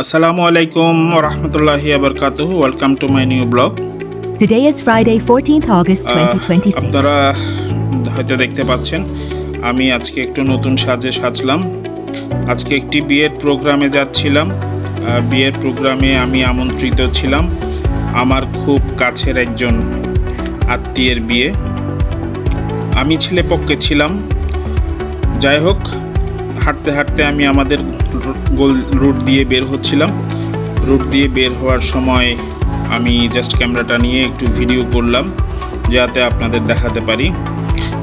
Assalamu alaikum wa rahmatullahi wa barakatuh. Welcome to my new blog. Today is Friday, 14th August 2026. আপনারা হয়তো দেখতে পাচ্ছেন আমি আজকে একটু নতুন সাজে সাজলাম। আজকে একটি বিয়ের প্রোগ্রামে যাচ্ছিলাম। বিয়ের প্রোগ্রামে আমি আমন্ত্রিত ছিলাম। আমার খুব কাছের একজন আত্মীয়ের বিয়ে। আমি ছেলেপক্ষে ছিলাম। যাই হোক, হাঁটতে হাঁটতে আমি আমাদের রুট দিয়ে বের হচ্ছিলাম। রুট দিয়ে বের হওয়ার সময় আমি জাস্ট ক্যামেরাটা নিয়ে একটু ভিডিও করলাম যাতে আপনাদের দেখাতে পারি।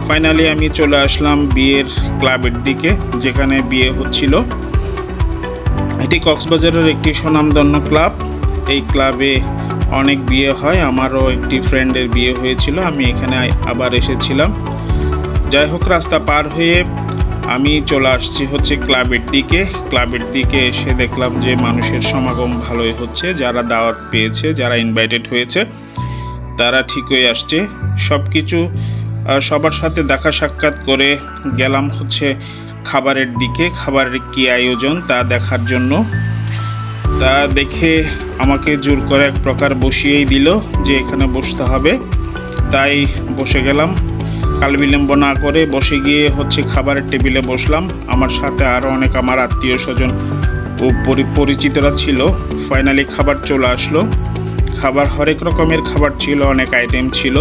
ফাইনালি আমি চলে আসলাম বিয়ের ক্লাবের দিকে, যেখানে বিয়ে হচ্ছিল। এটি কক্সবাজারের একটি স্বনামধন্য ক্লাব। এই ক্লাবে অনেক বিয়ে হয়। আমারও একটি ফ্রেন্ডের বিয়ে হয়েছিল, আমি এখানে আবার এসেছিলাম। যাই হোক, রাস্তা পার হয়ে আমি চলে আসছি ক্লাবের দিকে এসে দেখলাম যে মানুষের সমাগম ভালোই হচ্ছে। যারা দাওয়াত পেয়েছে, যারা ইনভাইটেড হয়েছে, তারা ঠিকই আসছে। সব কিছু সবার সাথে দেখা সাক্ষাৎ করে গেলাম হচ্ছে খাবারের দিকে। খাবারের কী আয়োজন তা দেখার জন্য। তা দেখে আমাকে জোর করে এক প্রকার বসিয়েই দিল যে এখানে বসতে হবে। তাই বসে গেলাম। কাল বিলম্ব না করে বসে গিয়ে হচ্ছে খাবারের টেবিলে বসলাম। আমার সাথে আরও অনেক আমার আত্মীয় স্বজন ও পরিচিতরা ছিল। ফাইনালি খাবার চলে আসলো। খাবার হরেক রকমের খাবার ছিল, অনেক আইটেম ছিল।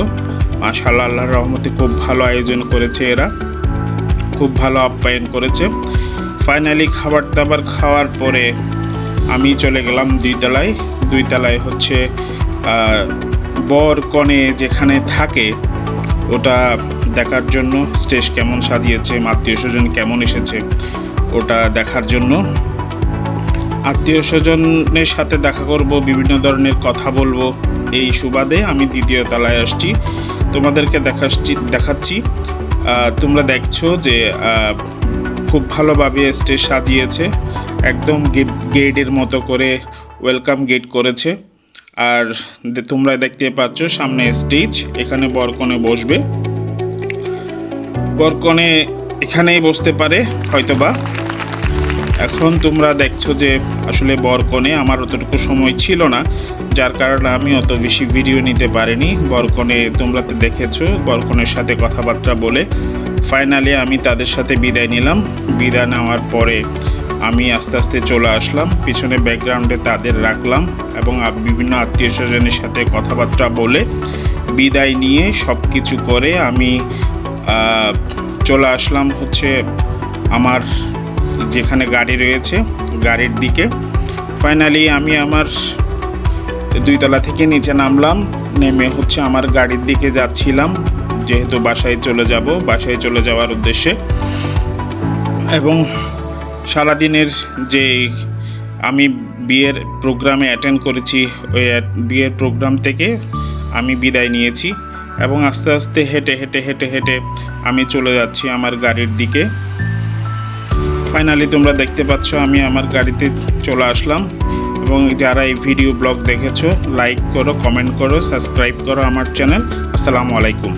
মাশাআল্লাহ, আল্লাহর রহমতে খুব ভালো আয়োজন করেছে এরা, খুব ভালো আপ্যায়ন করেছে। ফাইনালি খাবার দাবার খাওয়ার পরে আমি চলে গেলাম দুই তলায় হচ্ছে বর কনে যেখানে থাকে ওটা দেখার জন্য। স্টেজ কেমন সাজিয়েছে, আত্মীয় স্বজন কেমন এসেছে ওটা দেখার জন্য। আত্মীয় স্বজনের সাথে দেখা করব, বিভিন্ন ধরনের কথা বলবো। এই সুবাদে আমি দ্বিতীয় তলায় আসছি, তোমাদেরকে দেখাচ্ছি। তোমরা দেখছো যে খুব ভালোভাবে স্টেজ সাজিয়েছে, একদম গেটের মতো করে ওয়েলকাম গেট করেছে। আর তোমরা দেখতে পাচ্ছ সামনে স্টেজ, এখানে বরকনে বসবে। বরকনে এখানেই বসতে পারে হয়তোবা। এখন তোমরা দেখছো যে আসলে বরকনে আমার অতটুকু সময় ছিল না, যার কারণে আমি অত বেশি ভিডিও নিতে পারিনি। বরকনে তোমরা তো দেখেছো, বরকনের সাথে কথাবার্তা বলে ফাইনালি আমি তাদের সাথে বিদায় নিলাম। বিদায় নেওয়ার পরে আমি আস্তে আস্তে চলে আসলাম পিছনে ব্যাকগ্রাউন্ডে, তাদের রাখলাম এবং বিভিন্ন আত্মীয় স্বজনের সাথে কথাবার্তা বলে বিদায় নিয়ে সব কিছু করে আমি চলে আসলাম হচ্ছে আমার যেখানে গাড়ি রয়েছে গাড়ির দিকে। ফাইনালি আমি আমার দুইতলা থেকে নিচে নামলাম, নেমে হচ্ছে আমার গাড়ির দিকে যাচ্ছিলাম, যেহেতু বাসায় চলে যাওয়ার উদ্দেশ্যে। এবং সারাদিনের যে আমি বিয়ের প্রোগ্রামে অ্যাটেন্ড করেছি, ওই বিয়ের প্রোগ্রাম থেকে আমি বিদায় নিয়েছি এবং আস্তে আস্তে হেঁটে আমি চলে যাচ্ছি আমার গাড়ির দিকে। ফাইনালি তোমরা দেখতে পাচ্ছ আমি আমার গাড়িতে চলে আসলাম। এবং যারা এই ভিডিও ব্লগ দেখেছো, লাইক করো, কমেন্ট করো, সাবস্ক্রাইব করো আমার চ্যানেল। আসসালামু আলাইকুম।